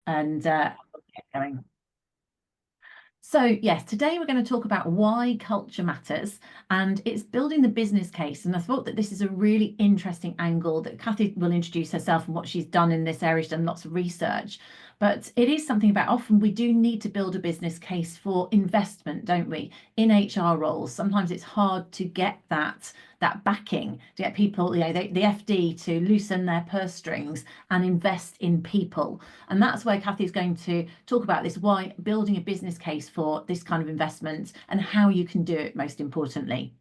and we'll get going. So yes, today we're going to talk about why culture matters, and it's building the business case. And I thought that this is a really interesting angle that Cathie will introduce herself and what she's done in this area. She's done lots of research, but it is something about often we do need to build a business case for investment, don't we? In HR roles, sometimes it's hard to get that backing, to get people, the FD to loosen their purse strings and invest in people. And that's where Cathie's going to talk about this, why building a business case for this kind of investment and how you can do it, most importantly.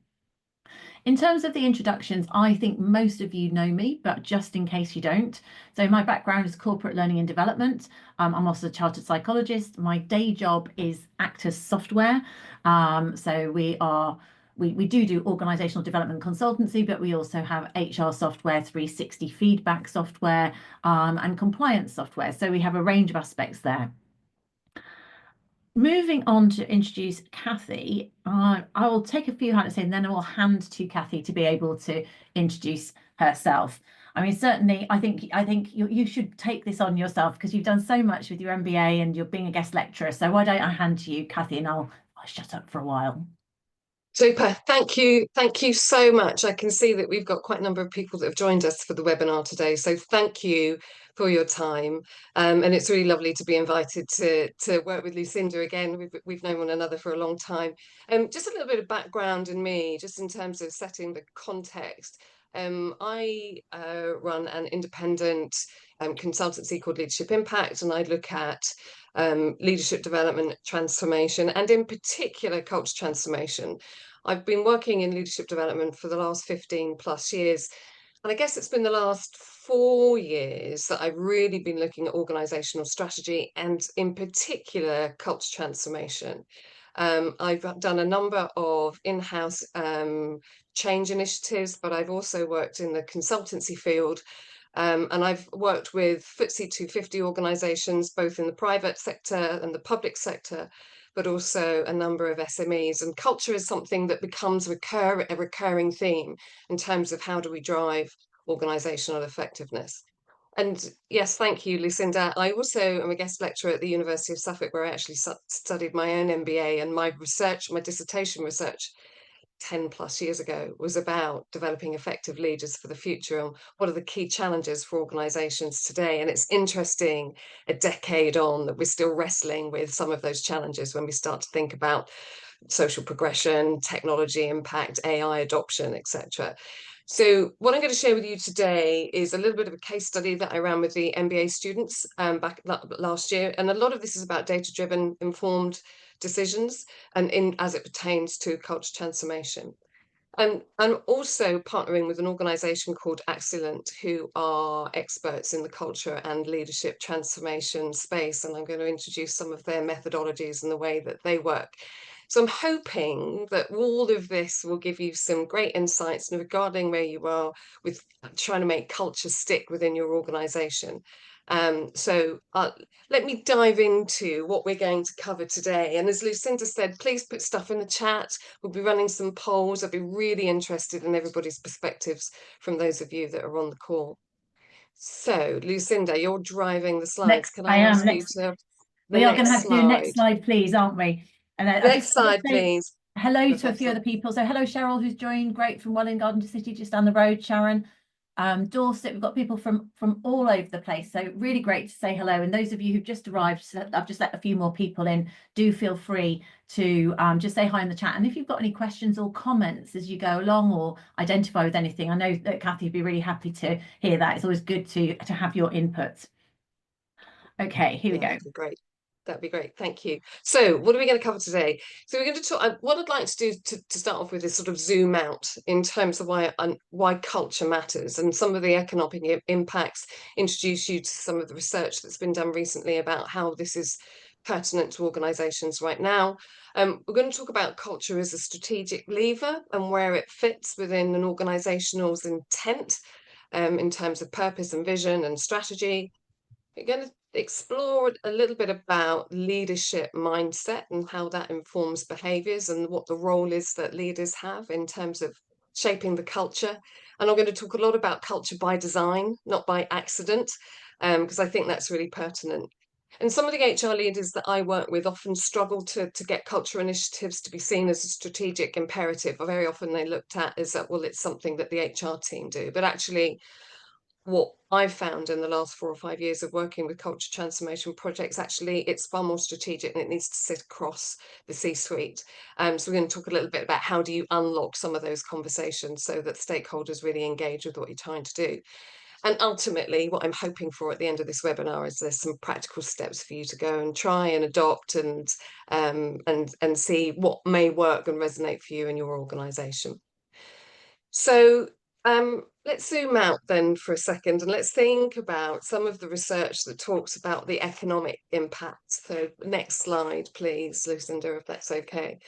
In terms of the introductions, I think most of you know me, but just in case you don't. So my background is corporate learning and development. I'm also a chartered psychologist. My day job is Actus software. So we do organizational development consultancy, but we also have HR software, 360 feedback software, and compliance software. So we have a range of aspects there. Moving on to introduce Cathie, I will take a few hands and then I will hand to Cathie to be able to introduce herself. I mean, certainly, I think you should take this on yourself because you've done so much with your MBA and you're being a guest lecturer. So why don't I hand to you, Cathie, and I'll shut up for a while. Super. Thank you. Thank you so much. I can see that we've got quite a number of people that have joined us for the webinar today. So thank you for your time. And it's really lovely to be invited to work with Lucinda again. We've known one another for a long time. Just a little bit of background in me, just in terms of setting the context. I run an independent consultancy called Leadership Impact, and I look at leadership development, transformation, and in particular, culture transformation. I've been working in leadership development for the last 15 plus years. And I guess it's been the last 4 years that I've really been looking at organizational strategy and in particular culture transformation. I've done a number of in-house change initiatives, but I've also worked in the consultancy field. And I've worked with FTSE 250 organizations, both in the private sector and the public sector, but also a number of SMEs. And culture is something that becomes a recurring theme in terms of how do we drive organizational effectiveness. And yes, thank you, Lucinda. I also am a guest lecturer at the University of Suffolk, where I actually studied my own MBA, and my dissertation research 10 plus years ago was about developing effective leaders for the future and what are the key challenges for organizations today. And it's interesting, a decade on, that we're still wrestling with some of those challenges when we start to think about social progression, technology impact, AI adoption, etc. So what I'm going to share with you today is a little bit of a case study that I ran with the MBA students back last year. And a lot of this is about data-driven, informed decisions and as it pertains to culture transformation. And I'm also partnering with an organization called Excellent, who are experts in the culture and leadership transformation space. And I'm going to introduce some of their methodologies and the way that they work. So I'm hoping that all of this will give you some great insights regarding where you are with trying to make culture stick within your organization. So let me dive into what we're going to cover today. And as Lucinda said, please put stuff in the chat. We'll be running some polls. I'd be really interested in everybody's perspectives from those of you that are on the call. So Lucinda, you're driving the slides. Can I ask you to the We are going to next have to do next slide? slide, please, aren't we? And Next slide, please. hello That's to a few other excellent. people. So hello, Cheryl, who's joined. Great, from Welwyn Garden City, just down the road. Sharon, Dorset. We've got people from all over the place. So really great to say hello. And those of you who've just arrived, so I've just let a few more people in. Do feel free to just say hi in the chat. And if you've got any questions or comments as you go along, or identify with anything, I know that Cathie would be really happy to hear that. It's always good to have your input. Okay, here we go. That'd be great. That'd be great. Thank you. So what are we going to cover today? So we're going to talk, what I'd like to do to start off with is sort of zoom out in terms of why culture matters and some of the economic impacts, introduce you to some of the research that's been done recently about how this is pertinent to organizations right now. We're going to talk about culture as a strategic lever and where it fits within an organizational's intent in terms of purpose and vision and strategy. We're going to explore a little bit about leadership mindset and how that informs behaviours and what the role is that leaders have in terms of shaping the culture. And I'm going to talk a lot about culture by design, not by accident, because I think that's really pertinent. And some of the HR leaders that I work with often struggle to get culture initiatives to be seen as a strategic imperative. Or very often they looked at as that, well, it's something that the HR team do. But actually, what I've found in the last 4 or 5 years of working with culture transformation projects, actually, it's far more strategic and it needs to sit across the C-suite. So we're going to talk a little bit about how do you unlock some of those conversations so that stakeholders really engage with what you're trying to do. And ultimately, what I'm hoping for at the end of this webinar is there's some practical steps for you to go and try and adopt and see what may work and resonate for you and your organisation. So let's zoom out then for a second and let's think about some of the research that talks about the economic impact. So next slide, please, Lucinda, if that's okay.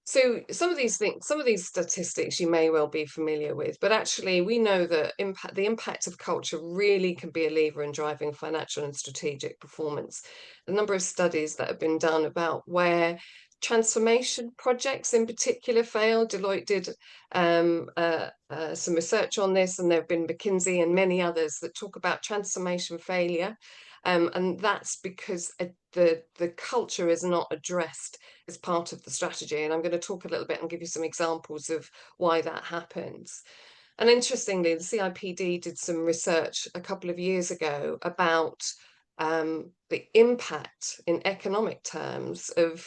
So some of these things, some of these statistics you may well be familiar with, but actually we know that the impact of culture really can be a lever in driving financial and strategic performance. A number of studies that have been done about where transformation projects in particular fail. Deloitte did some research on this, and there have been McKinsey and many others that talk about transformation failure. And that's because the culture is not addressed as part of the strategy. And I'm going to talk a little bit and give you some examples of why that happens. And interestingly, the CIPD did some research a couple of years ago about the impact in economic terms of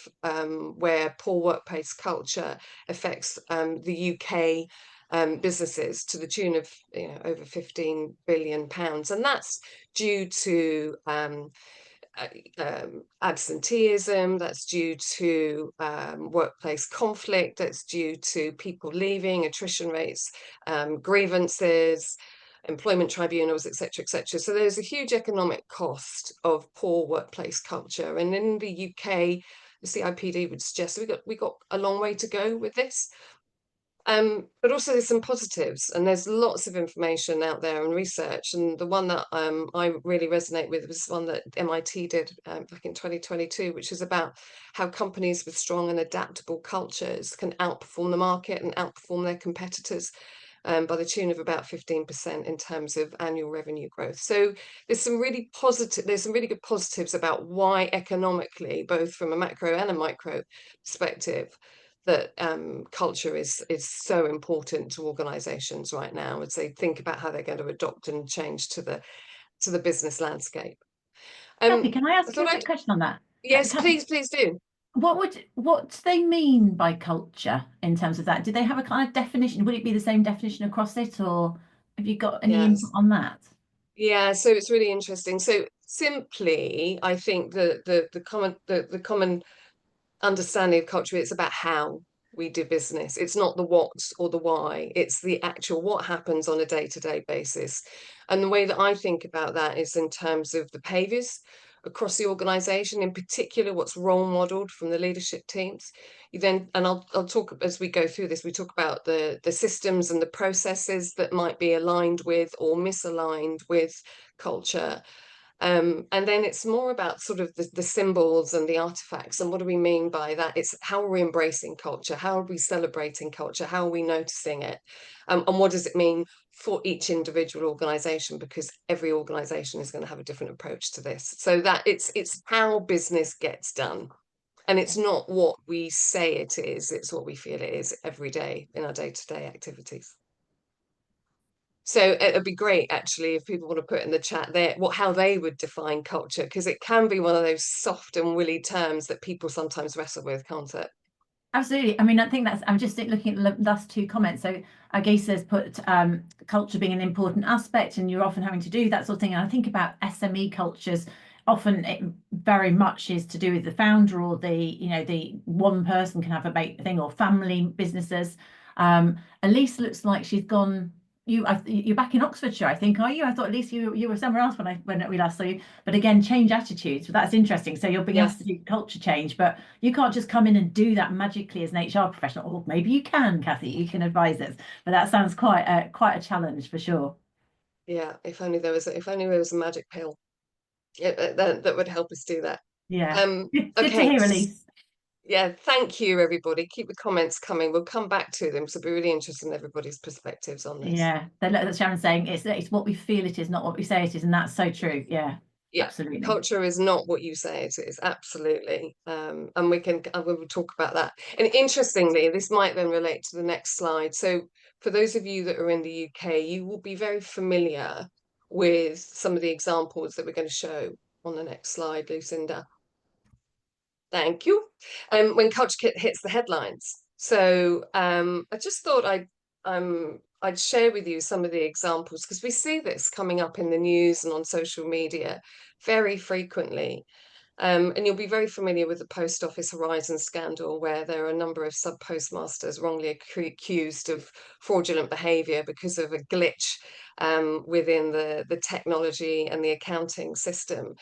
where poor workplace culture affects the UK businesses to the tune of over £15 billion. And that's due to absenteeism, that's due to workplace conflict, that's due to people leaving, attrition rates, grievances, employment tribunals, etc., etc. So there's a huge economic cost of poor workplace culture. And in the UK, the CIPD would suggest we got a long way to go with this. But also there's some positives, and there's lots of information out there and research. And the one that I really resonate with was one that MIT did back in 2022, which is about how companies with strong and adaptable cultures can outperform the market and outperform their competitors by the tune of about 15% in terms of annual revenue growth. So there's some really good positives about why economically, both from a macro and a micro perspective, that culture is so important to organizations right now as they think about how they're going to adopt and change to the business landscape. Cathie, can I I ask you thought a quick question on that? Yes, Cathie, please do. what do they mean by culture in terms of that? Do they have a kind of definition? Would it be the same definition across it, or have you got any input Yes. on that? Yeah, so it's really interesting. So simply, I think the common understanding of culture, it's about how we do business. It's not the what or the why, it's the actual what happens on a day-to-day basis. And the way that I think about that is in terms of the behaviours across the organization, in particular what's role modeled from the leadership teams. You then, and I'll talk as we go through this, we talk about the systems and the processes that might be aligned with or misaligned with culture. And then it's more about sort of the symbols and the artifacts. And what do we mean by that? It's how are we embracing culture? How are we celebrating culture? How are we noticing it? And what does it mean for each individual organization? Because every organization is going to have a different approach to this. So that it's how business gets done. And it's not what we say it is, it's what we feel it is every day in our day-to-day activities. So it'd be great actually if people want to put in the chat there how they would define culture, because it can be one of those soft and woolly terms that people sometimes wrestle with, can't it? Absolutely. I mean, I think I'm just looking at the last two comments. So Agase has put culture being an important aspect, and you're often having to do that sort of thing. And I think about SME cultures. Often it very much is to do with the founder or the one person can have a big thing, or family businesses. Elise looks like she's gone. You're back in Oxfordshire, I think, are you? I thought at least you were somewhere else when we last saw you. But again, change attitudes. But that's interesting. So you're being asked to do culture change, but you can't just come in and do that magically as an HR professional. Or maybe you can, Cathie. You can advise us. But that sounds quite a challenge for sure. Yeah, if only there was a magic pill, that would help us do that. Yeah. Good to Okay. hear, Elise. Yeah, thank you, everybody. Keep the comments coming. We'll come back to them. So, be really interested in everybody's perspectives on this. Yeah. That's Sharon saying it's what we feel it is, not what we say it is, and that's so true. Yeah. Yeah, Absolutely. culture is not what you say it is. Absolutely. And we will talk about that. And interestingly, this might then relate to the next slide. So for those of you that are in the UK, you will be very familiar with some of the examples that we're going to show on the next slide, Lucinda. Thank you. When culture hits the headlines. So I just thought I'd share with you some of the examples, because we see this coming up in the news and on social media very frequently. And you'll be very familiar with the Post Office Horizon scandal, where there are a number of sub postmasters wrongly accused of fraudulent behaviour because of a glitch within the technology and the accounting system.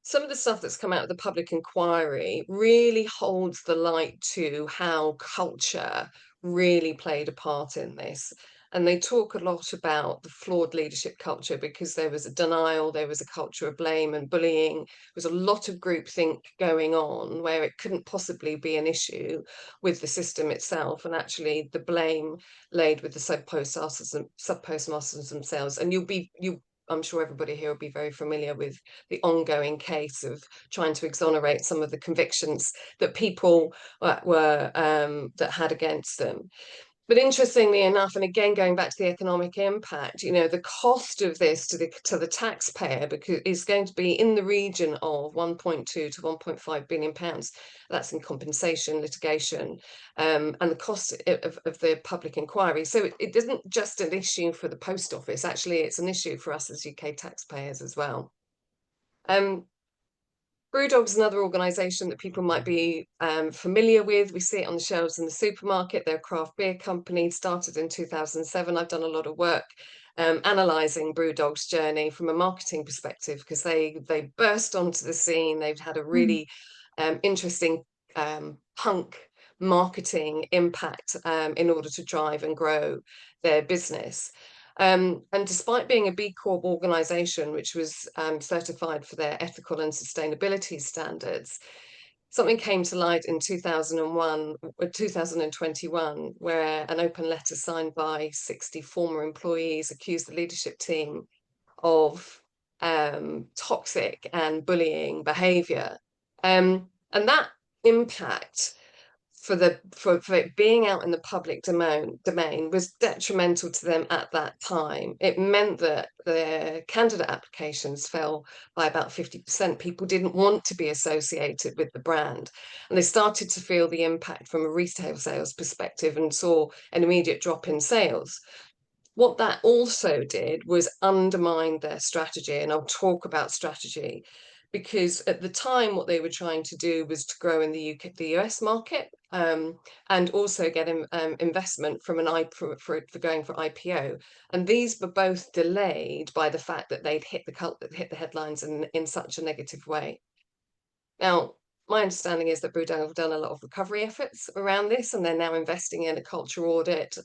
Some of the stuff that's come out of the public inquiry really holds the light to how culture really played a part in this. And they talk a lot about the flawed leadership culture, because there was a denial, there was a culture of blame and bullying. There was a lot of groupthink going on where it couldn't possibly be an issue with the system itself. And actually the blame laid with the sub postmasters themselves. And I'm sure everybody here will be very familiar with the ongoing case of trying to exonerate some of the convictions that people that had against them. But interestingly enough, and again going back to the economic impact, the cost of this to the taxpayer, because is going to be in the region of 1.2 to 1.5 billion pounds. That's in compensation, litigation, and the cost of the public inquiry. So it isn't just an issue for the Post Office. Actually, it's an issue for us as UK taxpayers as well. Brewdog's another organisation that people might be familiar with. We see it on the shelves in the supermarket. They're a craft beer company, started in 2007. I've done a lot of work analysing Brewdog's journey from a marketing perspective, because they burst onto the scene. They've had a really interesting punk marketing impact in order to drive and grow their business. And despite being a B Corp organisation, which was certified for their ethical and sustainability standards, something came to light in 2021, where an open letter signed by 60 former employees accused the leadership team of toxic and bullying behaviour. And that impact for it being out in the public domain was detrimental to them at that time. It meant that their candidate applications fell by about 50%. People didn't want to be associated with the brand, and they started to feel the impact from a retail sales perspective and saw an immediate drop in sales. What that also did was undermine their strategy, and I'll talk about strategy, because at the time what they were trying to do was to grow in the US market, and also get investment from for going for IPO, and these were both delayed by the fact that they'd hit the headlines in such a negative way. Now, my understanding is that Brewdog have done a lot of recovery efforts around this, and they're now investing in a culture audit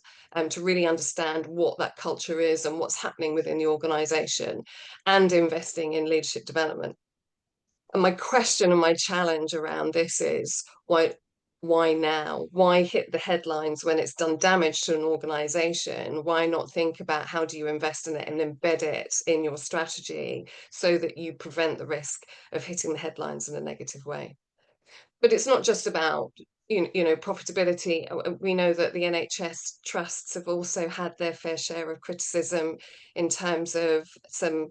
to really understand what that culture is and what's happening within the organisation, and investing in leadership development. And my question and my challenge around this is, why now? Why hit the headlines when it's done damage to an organisation? Why not think about how do you invest in it and embed it in your strategy so that you prevent the risk of hitting the headlines in a negative way? But it's not just about profitability. We know that the NHS trusts have also had their fair share of criticism in terms of some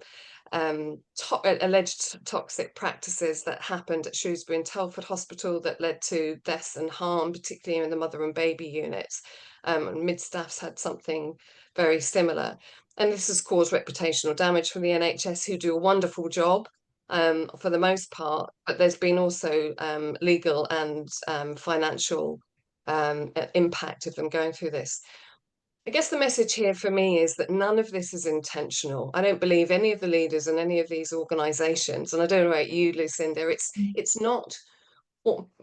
alleged toxic practices that happened at Shrewsbury and Telford Hospital that led to deaths and harm, particularly in the mother and baby units. And mid-staffs had something very similar. And this has caused reputational damage for the NHS, who do a wonderful job for the most part, but there's been also legal and financial impact of them going through this. I guess the message here for me is that none of this is intentional. I don't believe any of the leaders in any of these organisations, and I don't know about you, Lucinda, it's not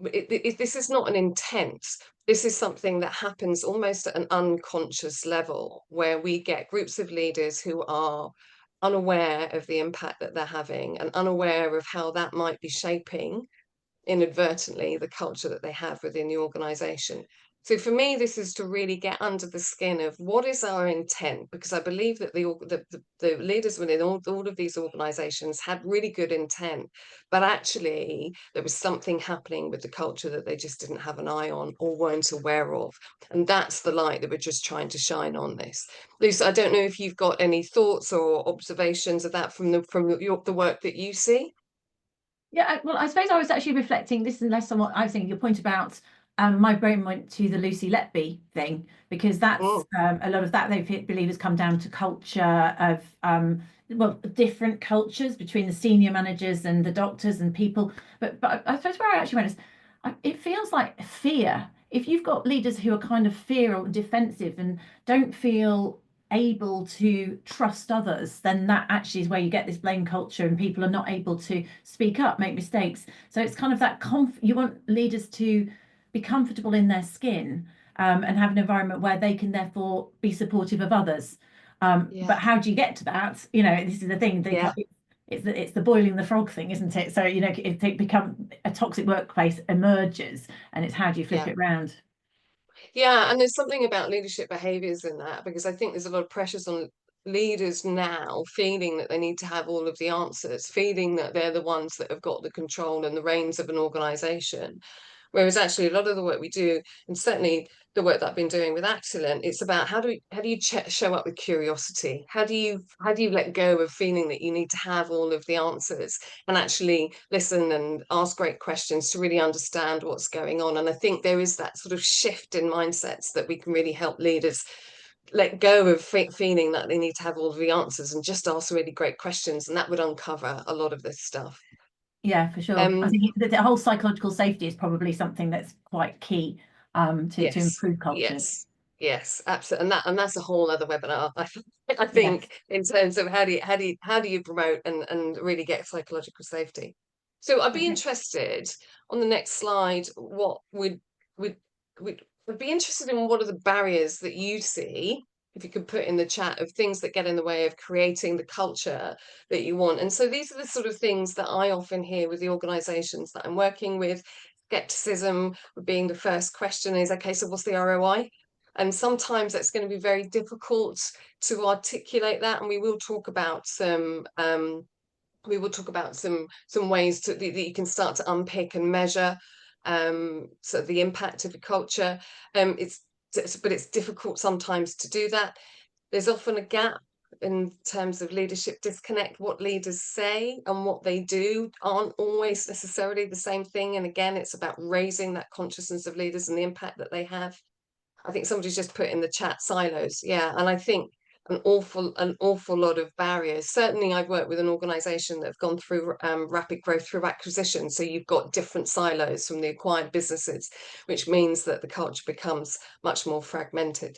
this is not an intent. This is something that happens almost at an unconscious level, where we get groups of leaders who are unaware of the impact that they're having and unaware of how that might be shaping inadvertently the culture that they have within the organisation. So for me, this is to really get under the skin of what is our intent, because I believe that the leaders within all of these organizations had really good intent, but actually there was something happening with the culture that they just didn't have an eye on or weren't aware of. And that's the light that we're just trying to shine on this. Lisa, I don't know if you've got any thoughts or observations of that from the work that you see. Yeah, well, I suppose I was actually reflecting this and less on what I was thinking. Your point about my brain went to the Lucy Letby thing, because that's Mm, a lot of that they believe has come down to culture of well, different cultures between the senior managers and the doctors and people. But I suppose where I actually went is it feels like fear. If you've got leaders who are kind of fear or defensive and don't feel able to trust others, then that actually is where you get this blame culture and people are not able to speak up, make mistakes. So it's kind of that you want leaders to be comfortable in their skin, and have an environment where they can therefore be supportive of others. yeah, But how do you get to that? You know, this is the thing. yeah, It's the boiling the frog thing, isn't it? So, you know, if it become a toxic workplace emerges, and it's how do you flip yeah. it round? Yeah, and there's something about leadership behaviors in that, because I think there's a lot of pressures on leaders now, feeling that they need to have all of the answers, feeling that they're the ones that have got the control and the reins of an organization. Whereas actually a lot of the work we do, and certainly the work that I've been doing with Excellent, it's about how do you show up with curiosity? How do you let go of feeling that you need to have all of the answers and actually listen and ask great questions to really understand what's going on? And I think there is that sort of shift in mindsets that we can really help leaders let go of feeling that they need to have all of the answers and just ask really great questions, and that would uncover a lot of this stuff. Yeah, for sure. I Um, think the whole psychological safety is probably something that's quite key, to Yes, improve cultures. yes, yes, absolutely, and that's a whole other webinar. I Yes. think in terms of how do you promote and really get psychological safety. So I'd be Okay. interested on the next slide. What would would be interested in what are the barriers that you see, if you could put in the chat, of things that get in the way of creating the culture that you want. And so these are the sort of things that I often hear with the organizations that I'm working with. Skepticism being the first question is, okay, so what's the ROI? And sometimes it's going to be very difficult to articulate that. And we will talk about some ways that you can start to unpick and measure sort of the impact of your culture. But it's difficult sometimes to do that. There's often a gap in terms of leadership disconnect. What leaders say and what they do aren't always necessarily the same thing. And again, it's about raising that consciousness of leaders and the impact that they have. I think somebody's just put in the chat silos. Yeah. And I think an awful lot of barriers. Certainly, I've worked with an organization that have gone through rapid growth through acquisition. So you've got different silos from the acquired businesses, which means that the culture becomes much more fragmented.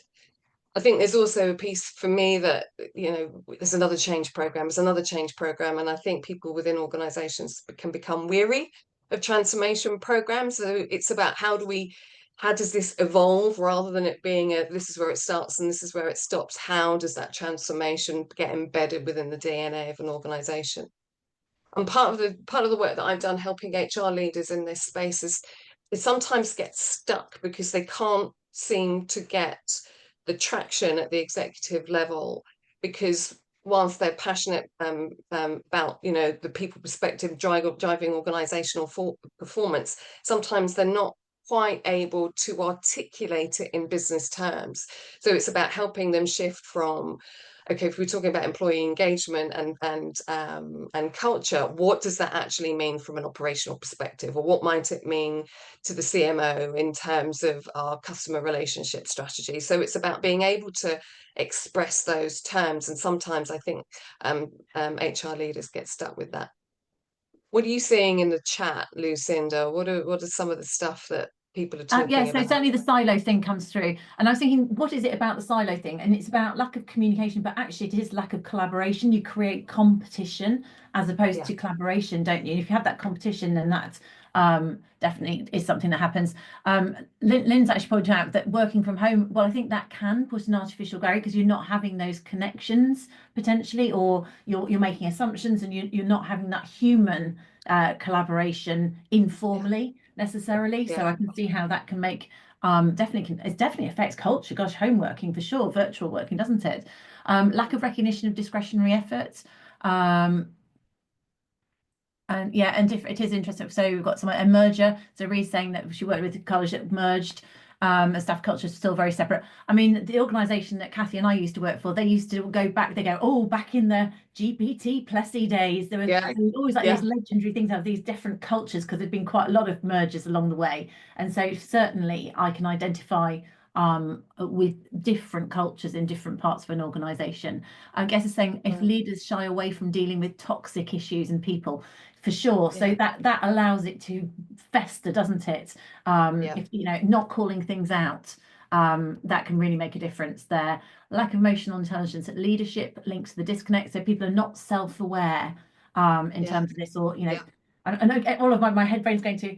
I think there's also a piece for me that, there's another change program, there's another change program. And I think people within organizations can become weary of transformation programs. So it's about how does this evolve, rather than it being this is where it starts and this is where it stops. How does that transformation get embedded within the DNA of an organization? And part of the work that I've done helping HR leaders in this space is they sometimes get stuck because they can't seem to get the traction at the executive level, because whilst they're passionate about the people perspective driving organizational performance, sometimes they're not quite able to articulate it in business terms. So it's about helping them shift from, okay, if we're talking about employee engagement and culture, what does that actually mean from an operational perspective, or what might it mean to the CMO in terms of our customer relationship strategy? So it's about being able to express those terms, and sometimes I think HR leaders get stuck with that. What are you seeing in the chat, Lucinda? What are some of the stuff that people are Yeah, talking so about? certainly the silo thing comes through. And I was thinking, what is it about the silo thing? And it's about lack of communication, but actually it is lack of collaboration. You create competition as opposed Yeah, to collaboration, don't you? If you have that competition, then that definitely is something that happens. Lynn's actually pointed out that working from home, well, I think that can put an artificial barrier because you're not having those connections potentially, or you're making assumptions and you're not having that human collaboration yeah, informally necessarily. yeah, So I can see how that can make it definitely affects culture. Gosh, home working for sure, virtual working, doesn't it? Lack of recognition of discretionary efforts. And yeah, and it is interesting. So we've got a merger. So Ree's saying that she worked with a college that merged. And staff culture is still very separate. I mean, the organisation that Cathie and I used to work for, they used to go back. They go, oh, back in the GPT Plessy days, there Yeah, was always like yeah, these legendary things of these different cultures because there'd been quite a lot of mergers along the way. And so certainly I can identify with different cultures in different parts of an organisation. I guess it's saying if mm, leaders shy away from dealing with toxic issues and people, for sure. So yeah, that allows it to fester, doesn't it? yeah, If not calling things out, that can really make a difference there. Lack of emotional intelligence at leadership links to the disconnect. So people are not self-aware in yeah, terms of this, or yeah, I know all of my head brain's going to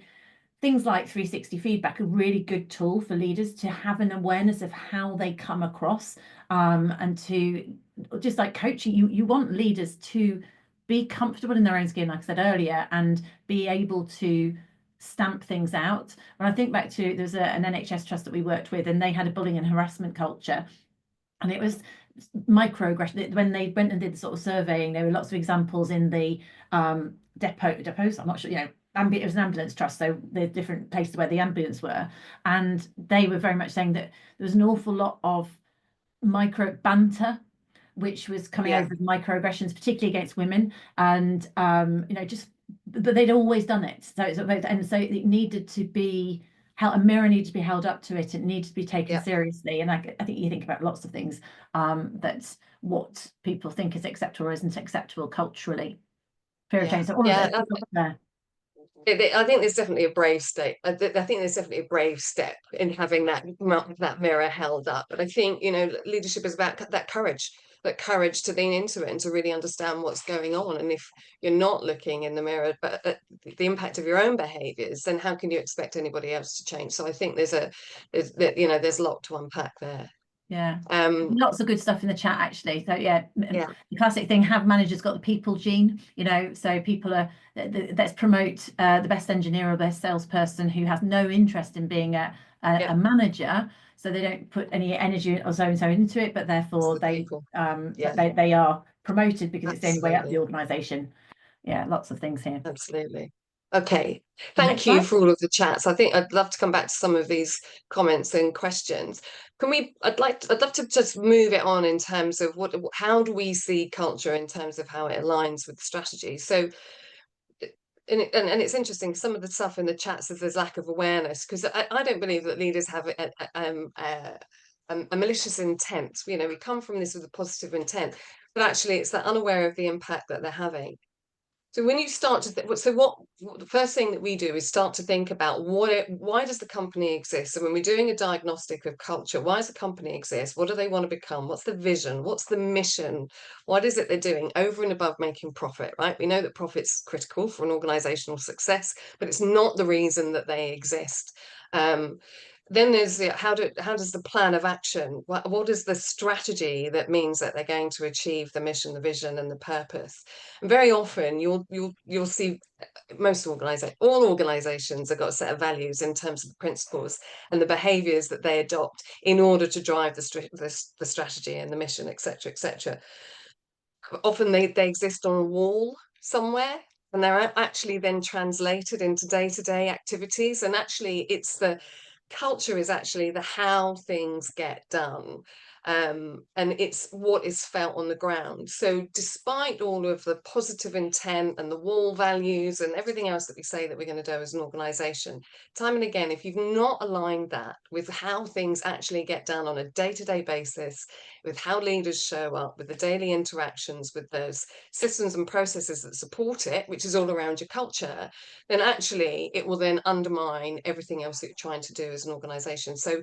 things like 360 feedback, a really good tool for leaders to have an awareness of how they come across, and to just like coaching. You want leaders to be comfortable in their own skin, like I said earlier, and be able to stamp things out. When I think back to there's an NHS trust that we worked with, and they had a bullying and harassment culture, and it was microaggression. When they went and did the sort of surveying, there were lots of examples in the depots. I'm not sure, it was an ambulance trust, so the different places where the ambulance were, and they were very much saying that there was an awful lot of micro banter which was coming yeah, over as microaggressions, particularly against women, and just but they'd always done it. So it needed to be held, a mirror needed to be held up to it. It needed to be taken yeah, seriously. And I think you think about lots of things, that's what people think is acceptable or isn't acceptable culturally. Fear of yeah, change. So all of yeah. it there. I think there's definitely a brave step. I think there's definitely a brave step in having that mirror held up. But I think, leadership is about that courage to lean into it and to really understand what's going on. And if you're not looking in the mirror, but at the impact of your own behaviours, then how can you expect anybody else to change? So I think there's a lot to unpack there. Yeah. Um, Lots of good stuff in the chat actually. So yeah, yeah, the classic thing, have managers got the people gene, so people are, let's promote the best engineer or best salesperson who has no interest in being yeah, a manager, so they don't put any energy or so and so into it, but it's therefore the people. Yeah, they are promoted because it's the only way up the absolutely. organization. Yeah, lots of things here. Absolutely. Okay. Next Thank you slide. for all of the chats. I think I'd love to come back to some of these comments and questions. I'd love to just move it on in terms of how do we see culture in terms of how it aligns with strategy. So, and it's interesting, some of the stuff in the chat says there's lack of awareness, because I don't believe that leaders have a malicious intent. We come from this with a positive intent, but actually it's that unaware of the impact that they're having. So when you start to what the first thing that we do is start to think about why does the company exist? So when we're doing a diagnostic of culture, why does the company exist? What do they want to become? What's the vision? What's the mission? What is it they're doing over and above making profit, right? We know that profit's critical for an organizational success, but it's not the reason that they exist. Then there's how does the plan of action, what is the strategy that means that they're going to achieve the mission, the vision, and the purpose? And very often you'll see all organizations have got a set of values in terms of the principles and the behaviors that they adopt in order to drive the strategy and the mission, etc., etc. Often they exist on a wall somewhere, and they're actually then translated into day-to-day activities. And actually it's the culture is actually the how things get done, and it's what is felt on the ground. So despite all of the positive intent and the wall values and everything else that we say that we're going to do as an organization, time and again, if you've not aligned that with how things actually get done on a day-to-day basis, with how leaders show up, with the daily interactions, with those systems and processes that support it, which is all around your culture, then actually it will then undermine everything else that you're trying to do as an organization. So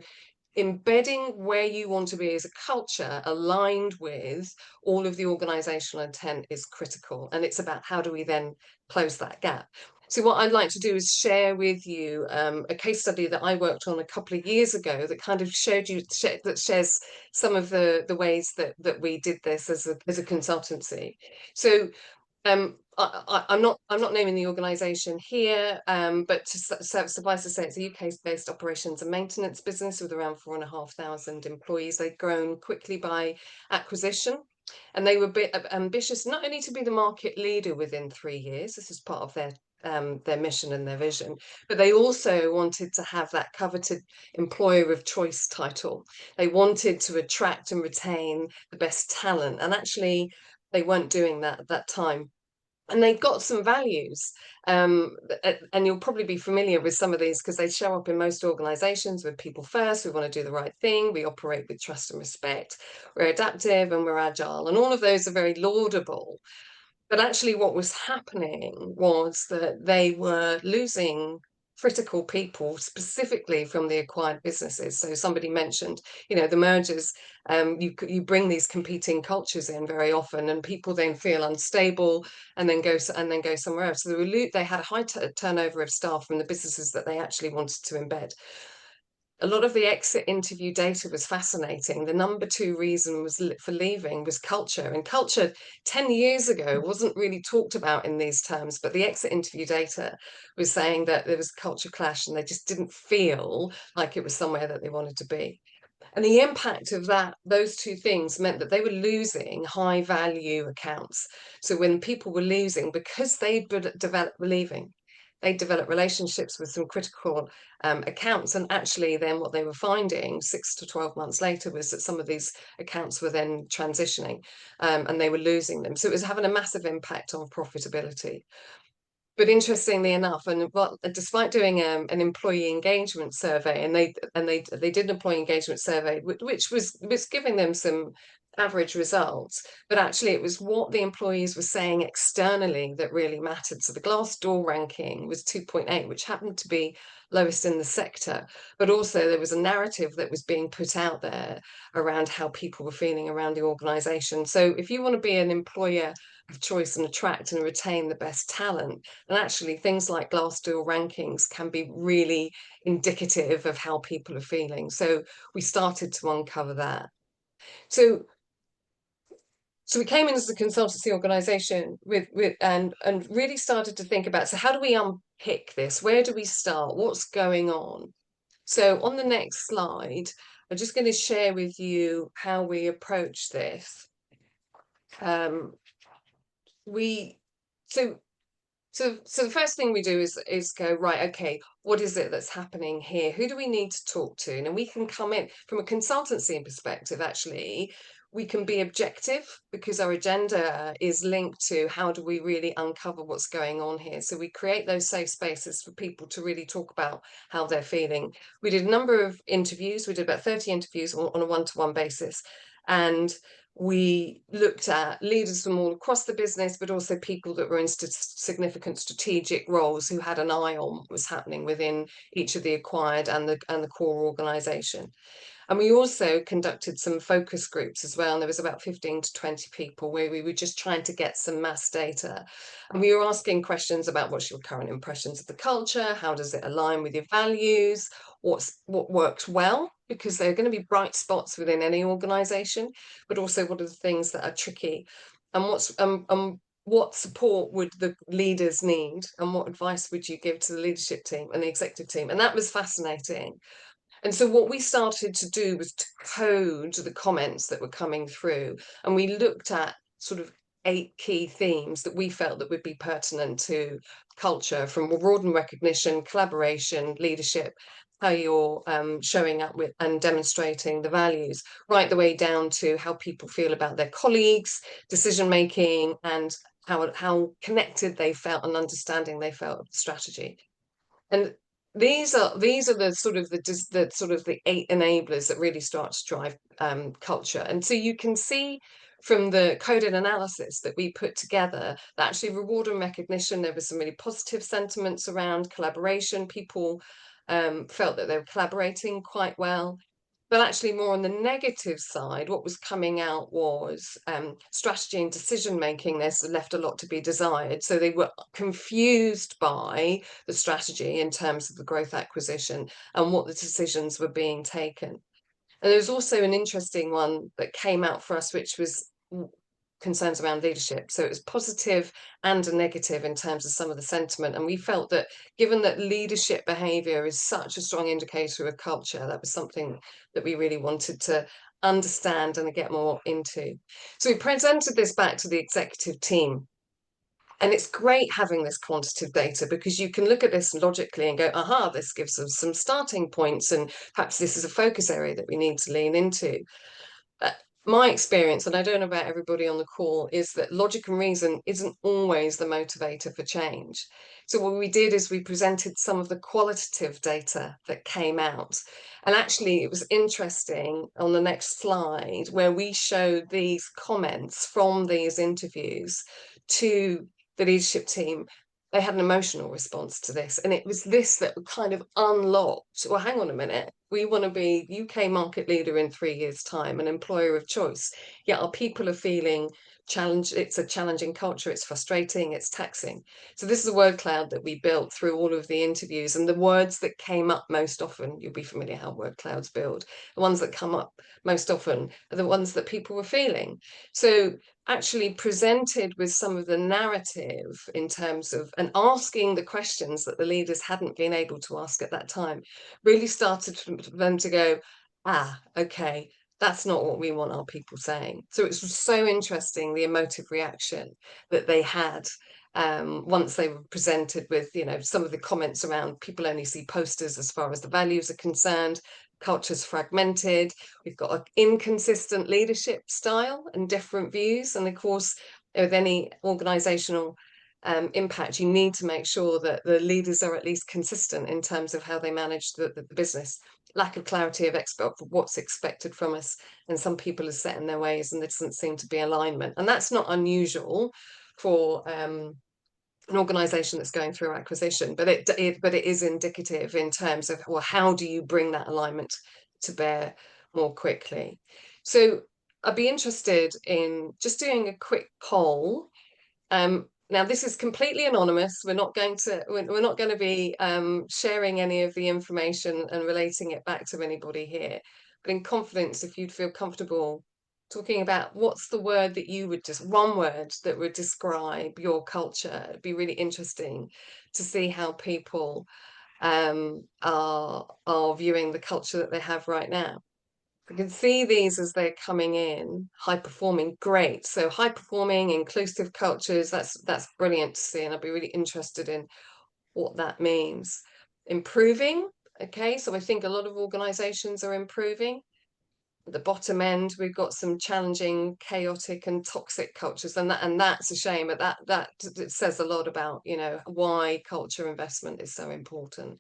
embedding where you want to be as a culture aligned with all of the organizational intent is critical. And it's about how do we then close that gap. So what I'd like to do is share with you a case study that I worked on a couple of years ago that kind of that shares some of the ways that we did this as a consultancy. So I'm not naming the organisation here, but suffice to say, it's a UK-based operations and maintenance business with around 4,500 employees. They'd grown quickly by acquisition, and they were ambitious not only to be the market leader within 3 years. This is part of their mission and their vision, but they also wanted to have that coveted employer of choice title. They wanted to attract and retain the best talent, and actually, they weren't doing that at that time. And they've got some values, and you'll probably be familiar with some of these because they show up in most organizations. With people first, we want to do the right thing, we operate with trust and respect, we're adaptive and we're agile, and all of those are very laudable. But actually what was happening was that they were losing critical people, specifically from the acquired businesses. So somebody mentioned, the mergers, you bring these competing cultures in very often, and people then feel unstable and then go somewhere else. So they had a high turnover of staff from the businesses that they actually wanted to embed. A lot of the exit interview data was fascinating. The number 2 reason for leaving was culture. And culture 10 years ago wasn't really talked about in these terms, but the exit interview data was saying that there was a culture clash and they just didn't feel like it was somewhere that they wanted to be. And the impact of those 2 things meant that they were losing high value accounts. So when people were losing, because they'd developed relationships with some critical accounts, and actually then what they were finding 6 to 12 months later was that some of these accounts were then transitioning, and they were losing them. So it was having a massive impact on profitability. But interestingly enough, despite doing an employee engagement survey, and they did an employee engagement survey, which was giving them some average results, but actually it was what the employees were saying externally that really mattered. So the Glassdoor ranking was 2.8, which happened to be lowest in the sector, but also there was a narrative that was being put out there around how people were feeling around the organization. So if you want to be an employer of choice and attract and retain the best talent, and actually things like Glassdoor rankings can be really indicative of how people are feeling. So we started to uncover that. So we came in as a consultancy organization and really started to think about, so how do we unpick this? Where do we start? What's going on? So on the next slide, I'm just going to share with you how we approach this. So the first thing we do is go, right, okay, what is it that's happening here? Who do we need to talk to? And we can come in from a consultancy perspective. Actually, we can be objective because our agenda is linked to how do we really uncover what's going on here. So we create those safe spaces for people to really talk about how they're feeling. We did a number of interviews. We did about 30 interviews on a one-to-one basis. And we looked at leaders from all across the business, but also people that were in significant strategic roles who had an eye on what was happening within each of the acquired and the core organisation. And we also conducted some focus groups as well. And there was about 15 to 20 people where we were just trying to get some mass data. And we were asking questions about what's your current impressions of the culture? How does it align with your values? What works well? Because there are going to be bright spots within any organisation, but also what are the things that are tricky? And what support would the leaders need? And what advice would you give to the leadership team and the executive team? And that was fascinating. And so what we started to do was to code the comments that were coming through. And we looked at sort of 8 key themes that we felt that would be pertinent to culture, from reward and recognition, collaboration, leadership, how you're showing up with and demonstrating the values, right the way down to how people feel about their colleagues, decision making, and how connected they felt and understanding they felt of the strategy. And these are the sort of the 8 enablers that really start to drive culture. And so you can see from the coded analysis that we put together that actually reward and recognition, there was some really positive sentiments around collaboration. People felt that they were collaborating quite well. But actually more on the negative side, what was coming out was strategy and decision making. There's left a lot to be desired. So they were confused by the strategy in terms of the growth acquisition and what the decisions were being taken. And there was also an interesting one that came out for us, which was concerns around leadership. So it was positive and a negative in terms of some of the sentiment. And we felt that given that leadership behaviour is such a strong indicator of culture, that was something that we really wanted to understand and get more into. So we presented this back to the executive team. And it's great having this quantitative data because you can look at this logically and go, aha, this gives us some starting points, and perhaps this is a focus area that we need to lean into. My experience, and I don't know about everybody on the call, is that logic and reason isn't always the motivator for change. So what we did is we presented some of the qualitative data that came out. And actually, it was interesting on the next slide where we showed these comments from these interviews to the leadership team. They had an emotional response to this. And it was this that kind of unlocked, well, hang on a minute. We want to be UK market leader in 3 years' time, an employer of choice. Yet our people are feeling challenged. It's a challenging culture. It's frustrating. It's taxing. So this is a word cloud that we built through all of the interviews. And the words that came up most often, you'll be familiar how word clouds build. The ones that come up most often are the ones that people were feeling. So actually presented with some of the narrative in terms of, and asking the questions that the leaders hadn't been able to ask at that time, really started for them to go, ah, okay, that's not what we want our people saying. So it was so interesting, the emotive reaction that they had once they were presented with, you know, some of the comments around people only see posters as far as the values are concerned, culture's fragmented, we've got an inconsistent leadership style and different views. And of course, with any organizational impact, you need to make sure that the leaders are at least consistent in terms of how they manage the business. Lack of clarity of what's expected from us, and some people are set in their ways, and there doesn't seem to be alignment. And that's not unusual for an organization that's going through acquisition, but it is indicative in terms of, well, how do you bring that alignment to bear more quickly? So I'd be interested in just doing a quick poll. Now this is completely anonymous. We're not going to be sharing any of the information and relating it back to anybody here. But in confidence, if you'd feel comfortable talking about what's the word that you would, just one word that would describe your culture. It'd be really interesting to see how people are viewing the culture that they have right now. I can see these as they're coming in, high performing, great. So high performing, inclusive cultures, that's brilliant to see. And I'd be really interested in what that means. Improving, okay, so I think a lot of organizations are improving. At the bottom end, we've got some challenging, chaotic and toxic cultures, and that's a shame. But that it says a lot about, you know, why culture investment is so important.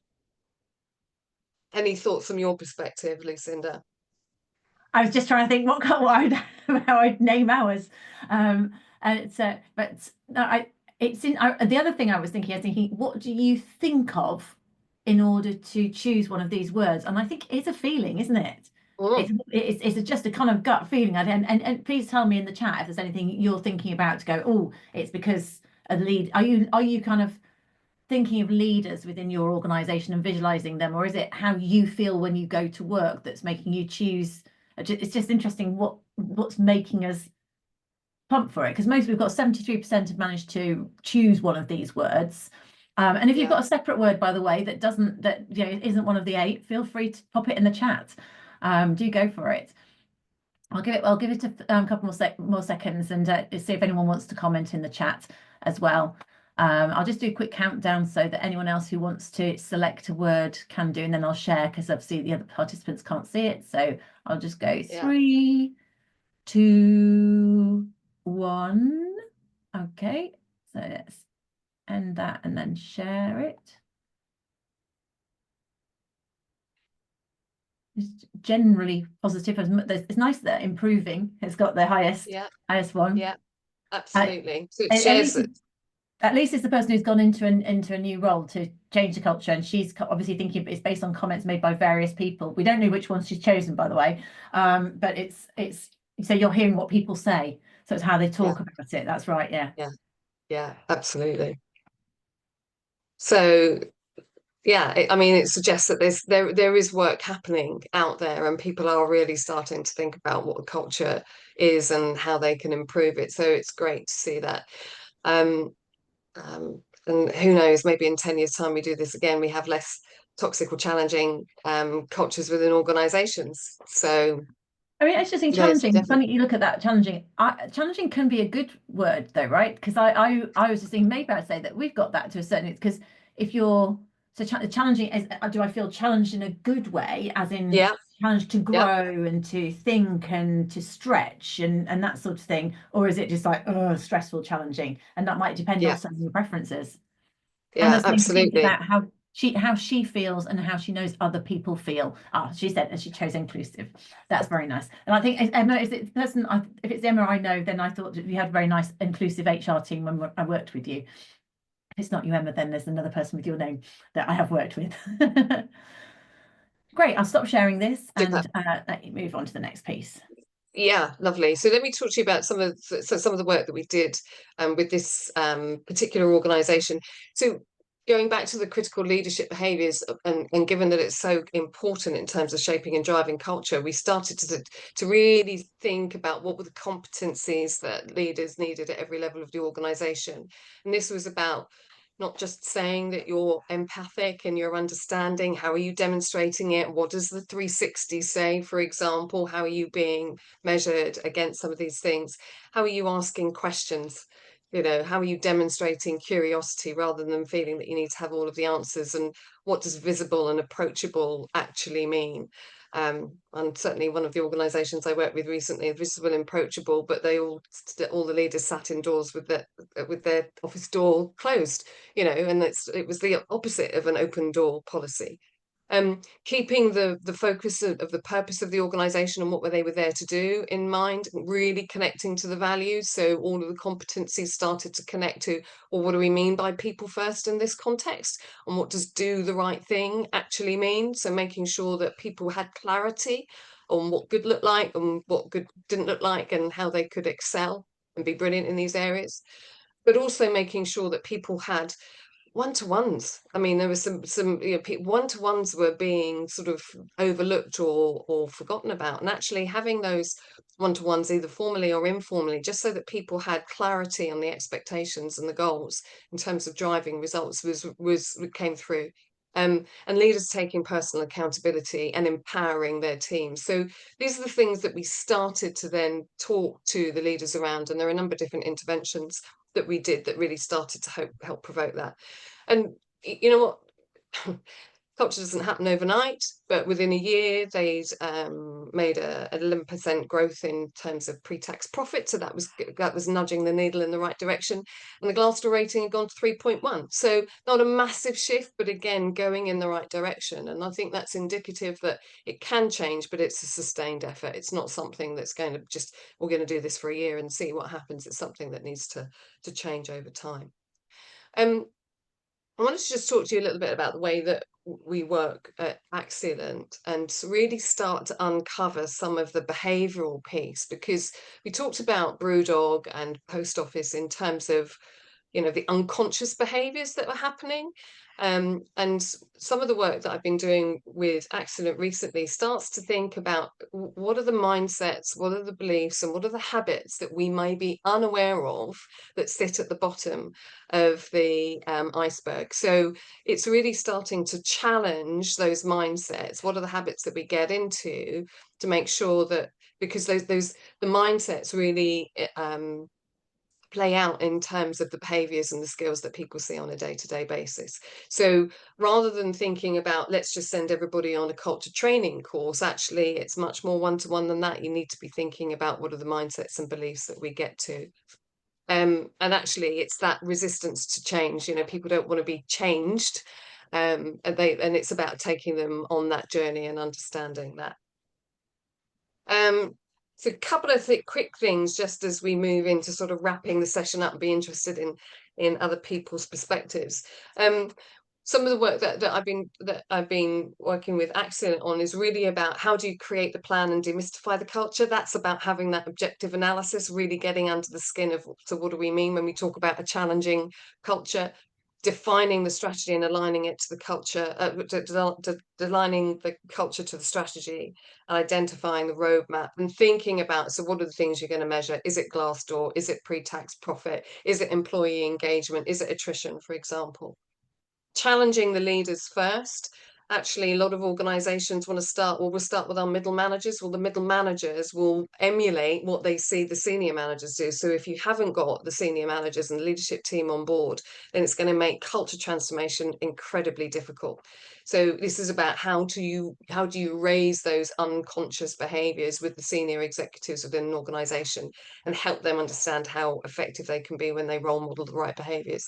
Any thoughts from your perspective, Lucinda? I was just trying to think how I'd name ours. And so, but no, the other thing I was thinking, what do you think of in order to choose one of these words? And I think it's a feeling, isn't it? Mm. It's just a kind of gut feeling. And please tell me in the chat if there's anything you're thinking about to go, oh, it's because a lead. Are you kind of thinking of leaders within your organization and visualizing them, or is it how you feel when you go to work that's making you choose? It's just interesting what's making us pump for it, because we've got 73% have managed to choose one of these words. And if you've got a separate word, by the way, that isn't one of the 8, feel free to pop it in the chat. Do go for it. I'll give it a couple more seconds and see if anyone wants to comment in the chat as well. I'll just do a quick countdown so that anyone else who wants to select a word can do, and then I'll share, because obviously the other participants can't see it. So I'll just go 3, 2, 1. Okay, so let's end that and then share it. It's generally positive. It's nice that improving has got the highest one. Yeah, absolutely. So it shares it. At least it's the person who's gone into a new role to change the culture, and she's obviously thinking it's based on comments made by various people. We don't know which ones she's chosen, by the way, but it's so you're hearing what people say, so it's how they talk about it. That's right. Yeah, absolutely. So yeah, I mean, it suggests that there is work happening out there, and people are really starting to think about what culture is and how they can improve it. So it's great to see that. Um, and who knows, maybe in 10 years' time we do this again, we have less toxic or challenging cultures within organizations. So I mean, it's just think yes, challenging. definitely. Funny you look at that challenging. Challenging can be a good word though, right? Because I was just thinking maybe I'd say that we've got that to a certain. Because if you're challenging is, do I feel challenged in a good way, as in Yeah, challenged to yeah, grow and to think and to stretch and that sort of thing, or is it just like, oh, stressful, challenging? And that might depend yeah, also on your preferences. And yeah, there's something to think absolutely. about how she feels and how she knows other people feel. Ah, she said, and she chose inclusive. That's very nice. And I think Emma is it the person. If it's Emma, I know. Then I thought that you had a very nice inclusive HR team when I worked with you. If it's not you, Emma, then there's another person with your name that I have worked with. Great. I'll stop sharing this Super. and let you move on to the next piece. Yeah, lovely. So let me talk to you about some of the work that we did with this particular organisation. So going back to the critical leadership behaviours, and given that it's so important in terms of shaping and driving culture, we started to really think about what were the competencies that leaders needed at every level of the organisation. And this was about not just saying that you're empathic and you're understanding. How are you demonstrating it? What does the 360 say, for example? How are you being measured against some of these things? How are you asking questions? You know, how are you demonstrating curiosity rather than feeling that you need to have all of the answers? And what does visible and approachable actually mean? And certainly one of the organisations I worked with recently, visible and approachable, but all the leaders sat indoors with their office door closed, you know, and it was the opposite of an open door policy. Keeping the focus of the purpose of the organisation and what they were there to do in mind, really connecting to the values. So all of the competencies started to connect to, well, what do we mean by people first in this context? And what does do the right thing actually mean? So making sure that people had clarity on what good looked like and what good didn't look like and how they could excel and be brilliant in these areas. But also making sure that people had one-to-ones. I mean, there was some one-to-ones were being sort of overlooked or forgotten about, and actually having those one-to-ones either formally or informally, just so that people had clarity on the expectations and the goals in terms of driving results was came through. And leaders taking personal accountability and empowering their teams. So these are the things that we started to then talk to the leaders around, and there are a number of different interventions that we did that really started to help provoke that. And you know what? Culture doesn't happen overnight, but within a year, they'd made an 11% growth in terms of pre-tax profit. So that was nudging the needle in the right direction. And the Glassdoor rating had gone to 3.1. So not a massive shift, but again, going in the right direction. And I think that's indicative that it can change, but it's a sustained effort. It's not something that's going to just, we're going to do this for a year and see what happens. It's something that needs to change over time. Um, I wanted to just talk to you a little bit about the way that we work at Accident and to really start to uncover some of the behavioural piece, because we talked about Brewdog and Post Office in terms of, you know, the unconscious behaviours that were happening. And some of the work that I've been doing with Accident recently starts to think about what are the mindsets, what are the beliefs, and what are the habits that we may be unaware of that sit at the bottom of the iceberg. So it's really starting to challenge those mindsets. What are the habits that we get into to make sure that, because the mindsets really play out in terms of the behaviors and the skills that people see on a day-to-day basis. So rather than thinking about, let's just send everybody on a culture training course, actually it's much more one-to-one than that. You need to be thinking about what are the mindsets and beliefs that we get to. And actually it's that resistance to change. You know, people don't want to be changed. And it's about taking them on that journey and understanding that. So a couple of quick things just as we move into sort of wrapping the session up and be interested in other people's perspectives. Some of the work that I've been working with Accident on is really about how do you create the plan and demystify the culture. That's about having that objective analysis, really getting under the skin of, so what do we mean when we talk about a challenging culture? defining the strategy and aligning it to the culture, aligning the culture to the strategy, and identifying the roadmap, and thinking about, so what are the things you're going to measure? Is it Glassdoor? Is it pre-tax profit? Is it employee engagement? Is it attrition, for example? Challenging the leaders first. Actually, a lot of organizations want to start, well, we'll start with our middle managers. Well, the middle managers will emulate what they see the senior managers do. So if you haven't got the senior managers and the leadership team on board, then it's going to make culture transformation incredibly difficult. So this is about how do you raise those unconscious behaviors with the senior executives within an organization and help them understand how effective they can be when they role model the right behaviors.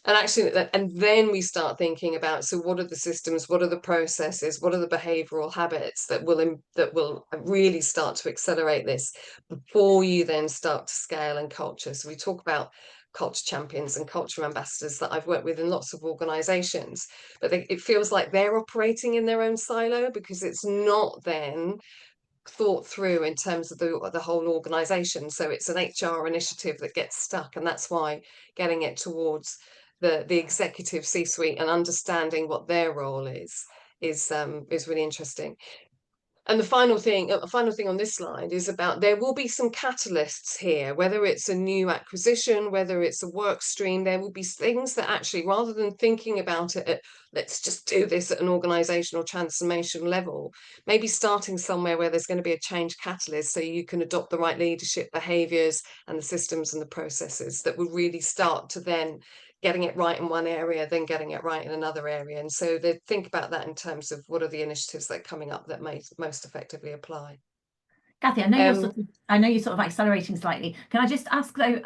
And actually, and then we start thinking about, so what are the systems, what are the processes, what are the behavioral habits that will really start to accelerate this before you then start to scale and culture. So we talk about culture champions and culture ambassadors that I've worked with in lots of organizations, but it feels like they're operating in their own silo because it's not then thought through in terms of the whole organization. So it's an HR initiative that gets stuck, and that's why getting it towards the executive C-suite and understanding what their role is really interesting. And the final thing on this slide is about, there will be some catalysts here, whether it's a new acquisition, whether it's a work stream, there will be things that actually, rather than thinking about it at, let's just do this at an organizational transformation level, maybe starting somewhere where there's going to be a change catalyst so you can adopt the right leadership behaviors and the systems and the processes that will really start to then getting it right in one area, then getting it right in another area. And so they think about that in terms of what are the initiatives that are coming up that may most effectively apply. Cathie, I know you're sort of accelerating slightly. Can I just ask though,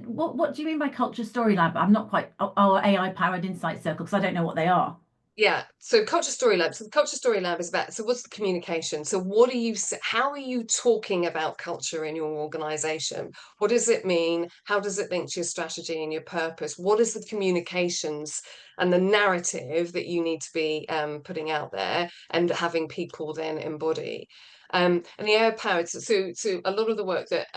what do you mean by Culture Story Lab? I'm not quite, AI powered insight circle, because I don't know what they are. Yeah, so Culture Story Lab. So the Culture Story Lab is about, so what's the communication? So what are you, how are you talking about culture in your organization? What does it mean? How does it link to your strategy and your purpose? What is the communications and the narrative that you need to be putting out there and having people then embody? And the AI powered, so a lot of the work that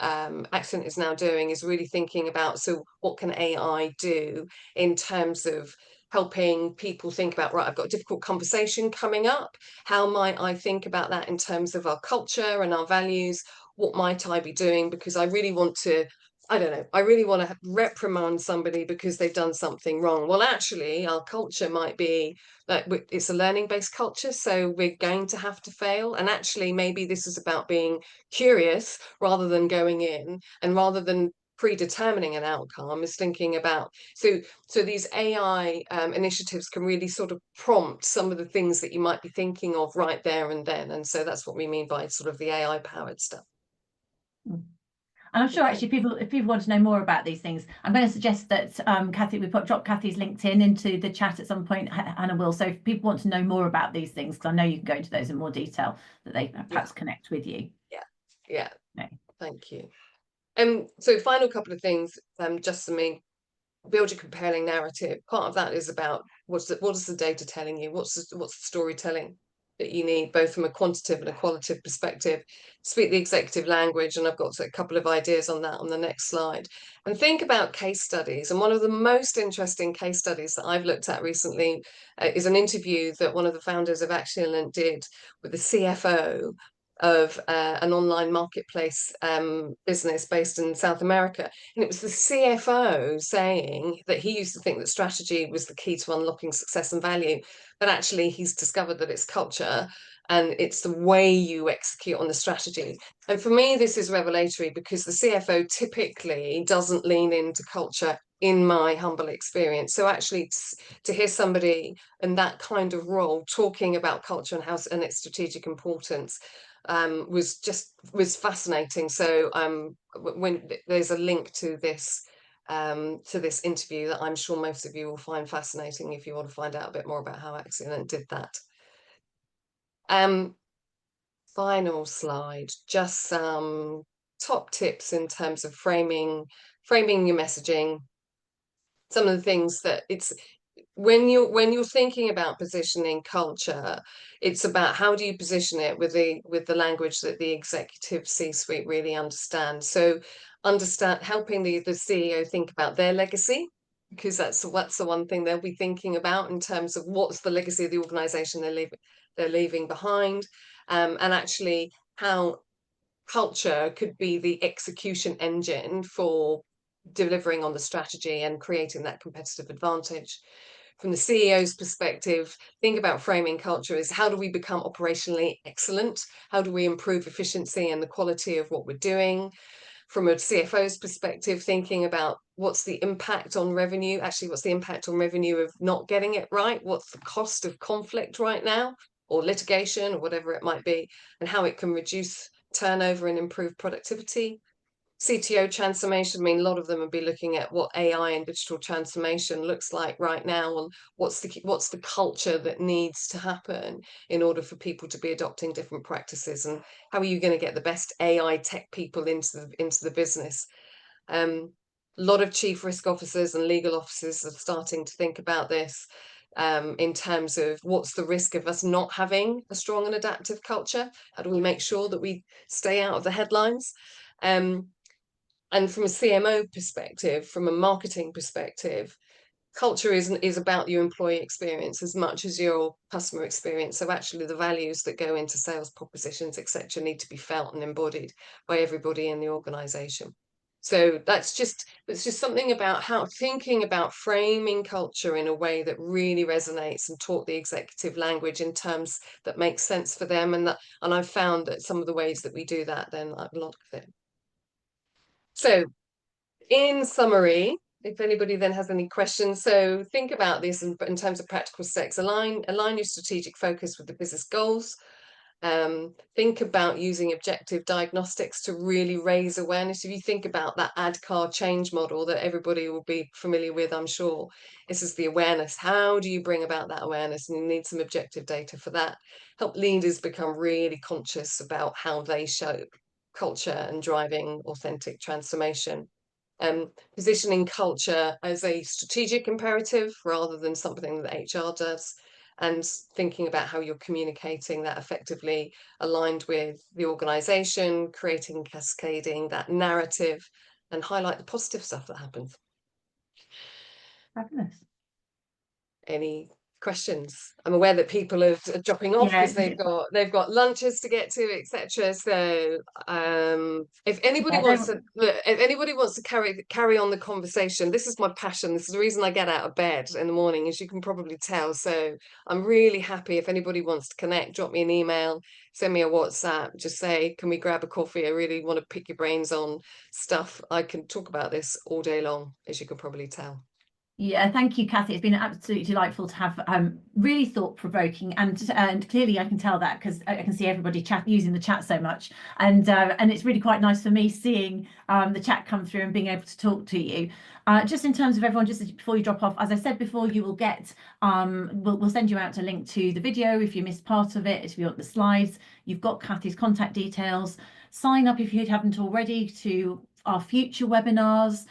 Accent is now doing is really thinking about, so what can AI do in terms of helping people think about, right, I've got a difficult conversation coming up. How might I think about that in terms of our culture and our values? What might I be doing? Because I really want to, I don't know, I really want to reprimand somebody because they've done something wrong. Well, actually, our culture might be like, it's a learning-based culture, so we're going to have to fail. And actually, maybe this is about being curious rather than going in, and rather than predetermining an outcome, is thinking about, so these AI initiatives can really sort of prompt some of the things that you might be thinking of right there and then. And so that's what we mean by sort of the AI powered stuff. And I'm sure actually if people want to know more about these things, I'm going to suggest that Cathie, drop Cathie's LinkedIn into the chat at some point, Hannah will. So if people want to know more about these things, because I know you can go into those in more detail, that they perhaps connect with you. Yeah. No. Thank you. So final couple of things, just for me, build your compelling narrative. Part of that is about what is the data telling you? What's the storytelling that you need, both from a quantitative and a qualitative perspective? Speak the executive language, and I've got a couple of ideas on that on the next slide. And think about case studies. And one of the most interesting case studies that I've looked at recently is an interview that one of the founders of Actions did with the CFO of an online marketplace business based in South America. And it was the CFO saying that he used to think that strategy was the key to unlocking success and value, but actually he's discovered that it's culture and it's the way you execute on the strategy. And for me, this is revelatory because the CFO typically doesn't lean into culture, in my humble experience. So actually to hear somebody in that kind of role talking about culture and its strategic importance was fascinating. So when there's a link to this interview that I'm sure most of you will find fascinating if you want to find out a bit more about how Accident did that. Final slide, just some top tips in terms of framing your messaging. Some of the things that it's, when you're thinking about positioning culture, it's about how do you position it with the language that the executive C-suite really understands. So helping the CEO think about their legacy, because that's the one thing they'll be thinking about in terms of what's the legacy of the organization they're leaving behind, and actually how culture could be the execution engine for delivering on the strategy and creating that competitive advantage. From the CEO's perspective, think about framing culture as how do we become operationally excellent? How do we improve efficiency and the quality of what we're doing? From a CFO's perspective, thinking about what's the impact on revenue, actually what's the impact on revenue of not getting it right? What's the cost of conflict right now, or litigation, or whatever it might be, and how it can reduce turnover and improve productivity. CTO transformation, I mean, a lot of them will be looking at what AI and digital transformation looks like right now, and what's the culture that needs to happen in order for people to be adopting different practices, and how are you going to get the best AI tech people into the business. A lot of chief risk officers and legal officers are starting to think about this, in terms of what's the risk of us not having a strong and adaptive culture? How do we make sure that we stay out of the headlines? And from a CMO perspective, from a marketing perspective, culture is about your employee experience as much as your customer experience. So actually the values that go into sales propositions, etc., need to be felt and embodied by everybody in the organization. So that's just something about how thinking about framing culture in a way that really resonates and talk the executive language in terms that makes sense for them. And I've found that some of the ways that we do that, then a lot of it. So in summary, if anybody then has any questions, so think about this in terms of practical steps. Align your strategic focus with the business goals. Think about using objective diagnostics to really raise awareness. If you think about that ADCAR change model that everybody will be familiar with, I'm sure, this is the awareness. How do you bring about that awareness? And you need some objective data for that. Help leaders become really conscious about how they show culture and driving authentic transformation. Positioning culture as a strategic imperative rather than something that HR does, and thinking about how you're communicating that effectively aligned with the organization, creating cascading that narrative, and highlight the positive stuff that happens. Fabulous. Any questions? I'm aware that people are dropping off because Yeah, they've got lunches to get to, etc. So if anybody wants to carry on the conversation, this is my passion. This is the reason I get out of bed in the morning, as you can probably tell. So I'm really happy if anybody wants to connect, drop me an email, send me a WhatsApp, just say, can we grab a coffee? I really want to pick your brains on stuff. I can talk about this all day long, as you can probably tell. Yeah, thank you, Cathie. It's been absolutely delightful to have really thought-provoking, and clearly I can tell that because I can see everybody using the chat so much, and it's really quite nice for me seeing the chat come through and being able to talk to you. Just in terms of everyone, just before you drop off, as I said before, you will get we'll send you out a link to the video if you missed part of it. If you want the slides, you've got Cathie's contact details. Sign up if you haven't already to our future webinars.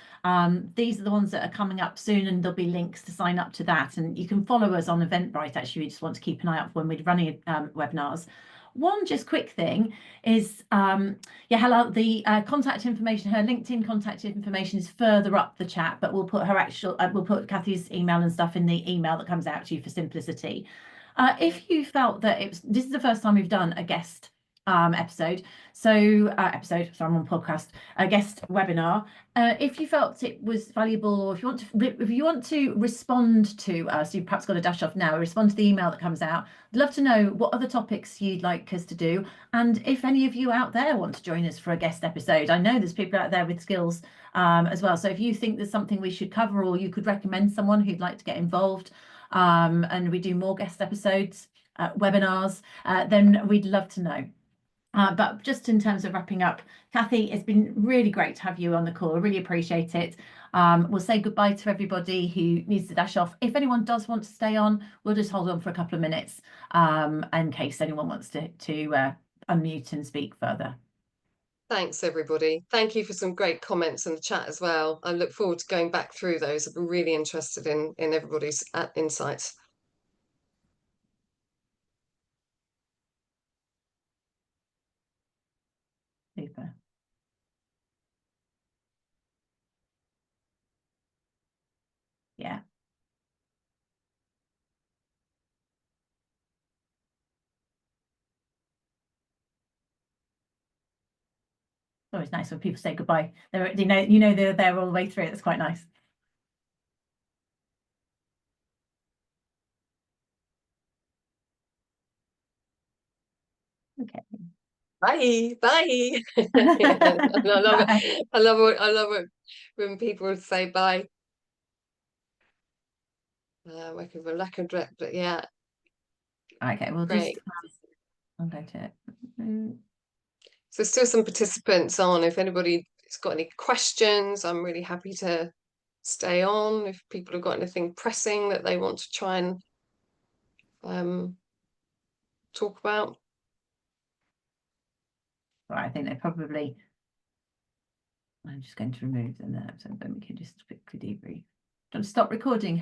These are the ones that are coming up soon, and there'll be links to sign up to that. And you can follow us on Eventbrite. Actually, you just want to keep an eye out when we're running webinars. One just quick thing is, hello, the contact information, her LinkedIn contact information is further up the chat, but we'll put we'll put Cathie's email and stuff in the email that comes out to you for simplicity. If you felt that this is the first time we've done a guest episode, sorry, I'm on podcast, a guest webinar. If you felt it was valuable, or if you want to respond to us, you've perhaps got to dash off now, respond to the email that comes out. I'd love to know what other topics you'd like us to do, and if any of you out there want to join us for a guest episode. I know there's people out there with skills as well, so if you think there's something we should cover, or you could recommend someone who'd like to get involved, and we do more guest episodes, webinars, then we'd love to know. But just in terms of wrapping up, Cathie, it's been really great to have you on the call. I really appreciate it. We'll say goodbye to everybody who needs to dash off. If anyone does want to stay on, we'll just hold on for a couple of minutes in case anyone wants to unmute and speak further. Thanks, everybody. Thank you for some great comments in the chat as well. I look forward to going back through those. I've been really interested in everybody's insights. Super. Yeah. It's always nice when people say goodbye. They're, they're there all the way through. It's quite nice. Okay. Bye, bye. Yeah, I love Bye. it. I love it when people say bye. But yeah, Okay, we'll great. just, I'm going to. So still some participants on. If anybody's got any questions, I'm really happy to stay on. If people have got anything pressing that they want to try and talk about. Right, I think they probably, I'm just going to remove them there so then we can just quickly debrief. Don't stop recording,